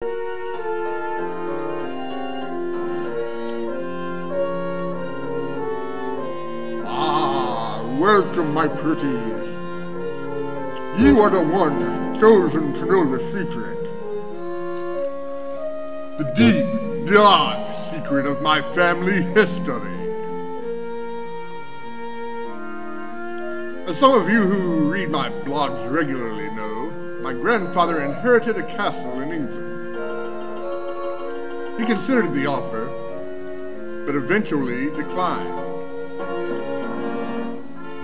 Ah, welcome, my pretties. You are the ones chosen to know the secret. The deep, dark secret of my family history. As some of you who read my blogs regularly know, my grandfather inherited a castle in England. He considered the offer, but eventually declined.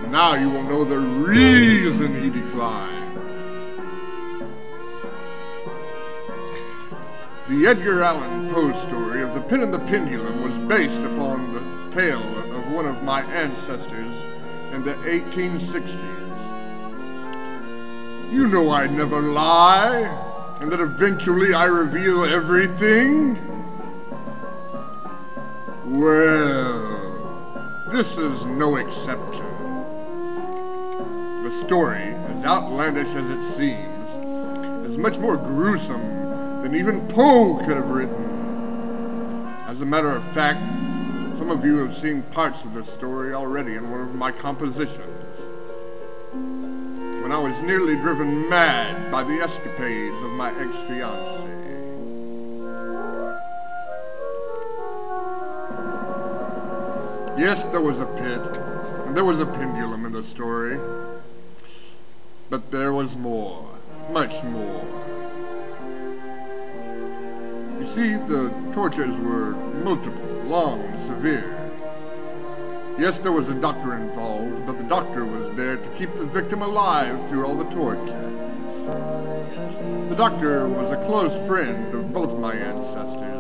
Now you will know the reason he declined. The Edgar Allan Poe story of The Pin and the Pendulum was based upon the tale of one of my ancestors in the 1860s. You know I never lie, and that eventually I reveal everything. Well, this is no exception. The story, as outlandish as it seems, is much more gruesome than even Poe could have written. As a matter of fact, some of you have seen parts of this story already in one of my compositions, when I was nearly driven mad by the escapades of my ex-fiancée. Yes, there was a pit, and there was a pendulum in the story, but there was more, much more. You see, the tortures were multiple, long, and severe. Yes, there was a doctor involved, but the doctor was there to keep the victim alive through all the tortures. The doctor was a close friend of both my ancestors.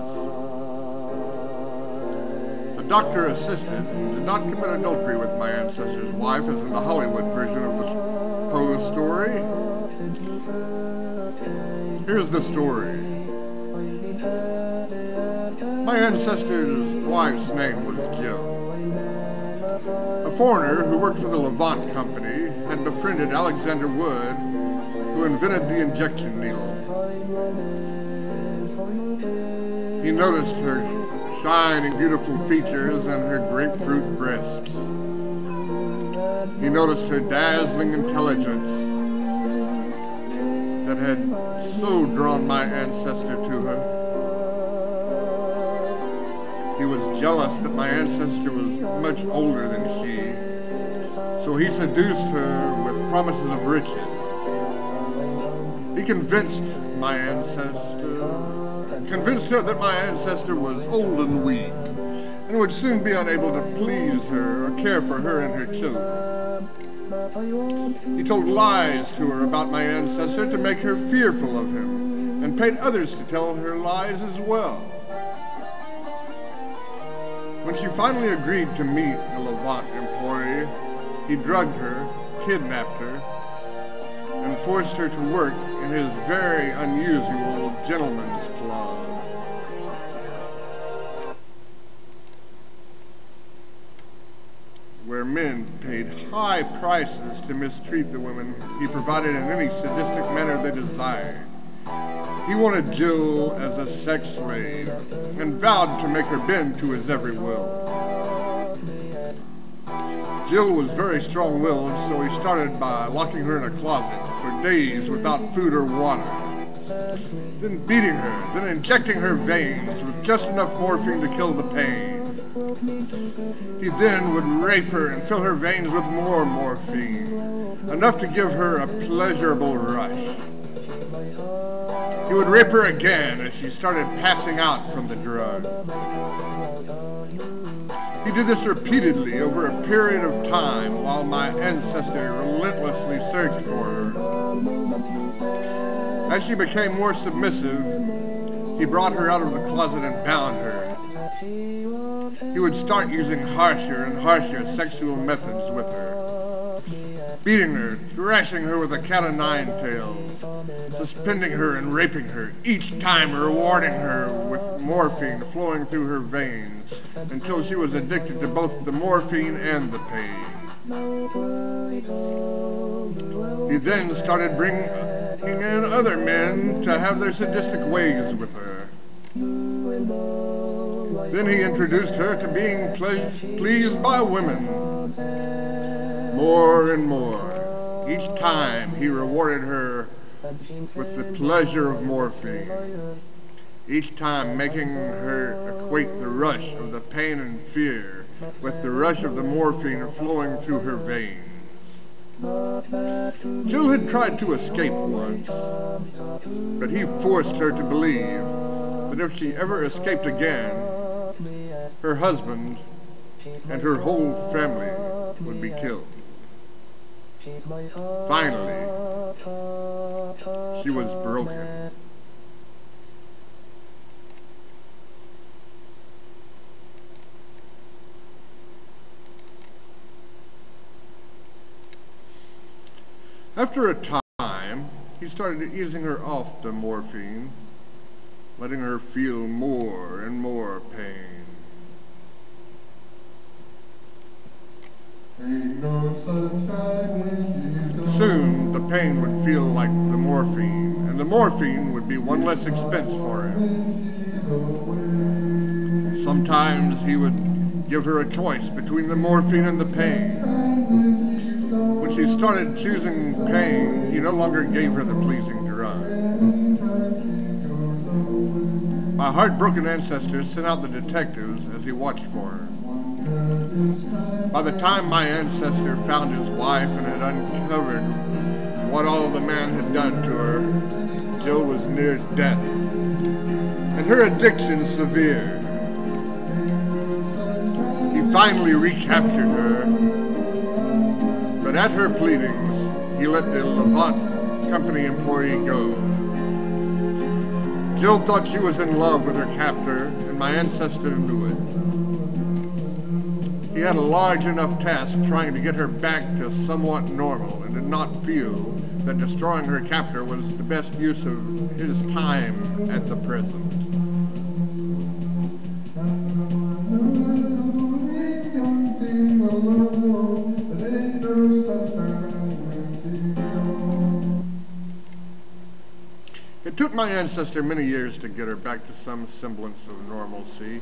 The doctor assisted and did not commit adultery with my ancestor's wife, as in the Hollywood version of the Poe story. Here's the story. My ancestor's wife's name was Jill. A foreigner who worked for the Levant Company had befriended Alexander Wood, who invented the injection needle. He noticed her shining, beautiful features and her grapefruit breasts. He noticed her dazzling intelligence that had so drawn my ancestor to her. He was jealous that my ancestor was much older than she, so he seduced her with promises of riches. He convinced her that my ancestor was old and weak, and would soon be unable to please her or care for her and her children. He told lies to her about my ancestor to make her fearful of him, and paid others to tell her lies as well. When she finally agreed to meet the Levant employee, he drugged her, kidnapped her, and forced her to work in his very unusual gentleman's club. Where men paid high prices to mistreat the women he provided in any sadistic manner they desired. He wanted Jill as a sex slave, and vowed to make her bend to his every will. Jill was very strong-willed, so he started by locking her in a closet for days without food or water, then beating her, then injecting her veins with just enough morphine to kill the pain. He then would rape her and fill her veins with more morphine, enough to give her a pleasurable rush. He would rape her again as she started passing out from the drug. He did this repeatedly over a period of time while my ancestor relentlessly searched for her. As she became more submissive, he brought her out of the closet and bound her. He would start using harsher and harsher sexual methods with her, beating her, thrashing her with a cat-o'-nine tails, suspending her and raping her, each time rewarding her with morphine flowing through her veins until she was addicted to both the morphine and the pain. He then started bringing and other men to have their sadistic ways with her. Then he introduced her to being pleased by women more and more. Each time he rewarded her with the pleasure of morphine, each time making her equate the rush of the pain and fear with the rush of the morphine flowing through her veins. Jill had tried to escape once, but he forced her to believe that if she ever escaped again, her husband and her whole family would be killed. Finally, she was broken. After a time, he started easing her off the morphine, letting her feel more and more pain. Soon, the pain would feel like the morphine, and the morphine would be one less expense for him. Sometimes he would give her a choice between the morphine and the pain. When she started choosing pain, he no longer gave her the pleasing drug. My heartbroken ancestor sent out the detectives as he watched for her. By the time my ancestor found his wife and had uncovered what all the man had done to her, Jill was near death, and her addiction severe. He finally recaptured her, but at her pleadings, he let the Levant company employee go. Jill thought she was in love with her captor, and my ancestor knew it. He had a large enough task trying to get her back to somewhat normal, and did not feel that destroying her captor was the best use of his time at the present. It took my ancestor many years to get her back to some semblance of normalcy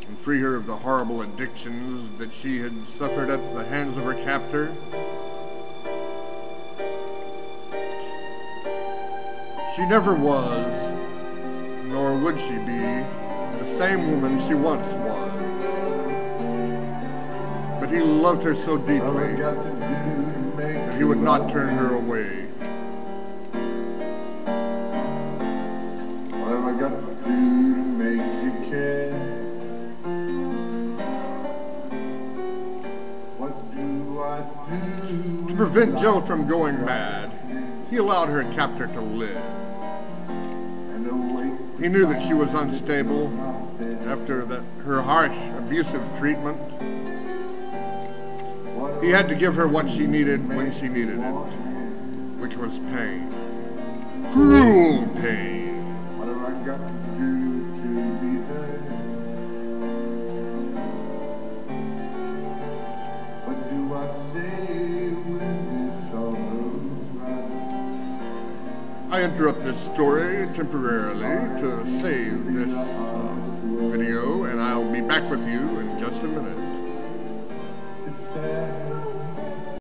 and free her of the horrible addictions that she had suffered at the hands of her captor. She never was, nor would she be, the same woman she once was. But he loved her so deeply that he would not turn her away. What have I got to do to make you care? What do I do? To prevent Jill from going mad, he allowed her captor to live. He knew that she was unstable after her harsh, abusive treatment. He had to give her what she needed when she needed it, which was pain. Cruel pain. What have I got to do to be heard? What do I say when it's all over? I interrupt this story temporarily to save this video, and I'll be back with you in just a minute.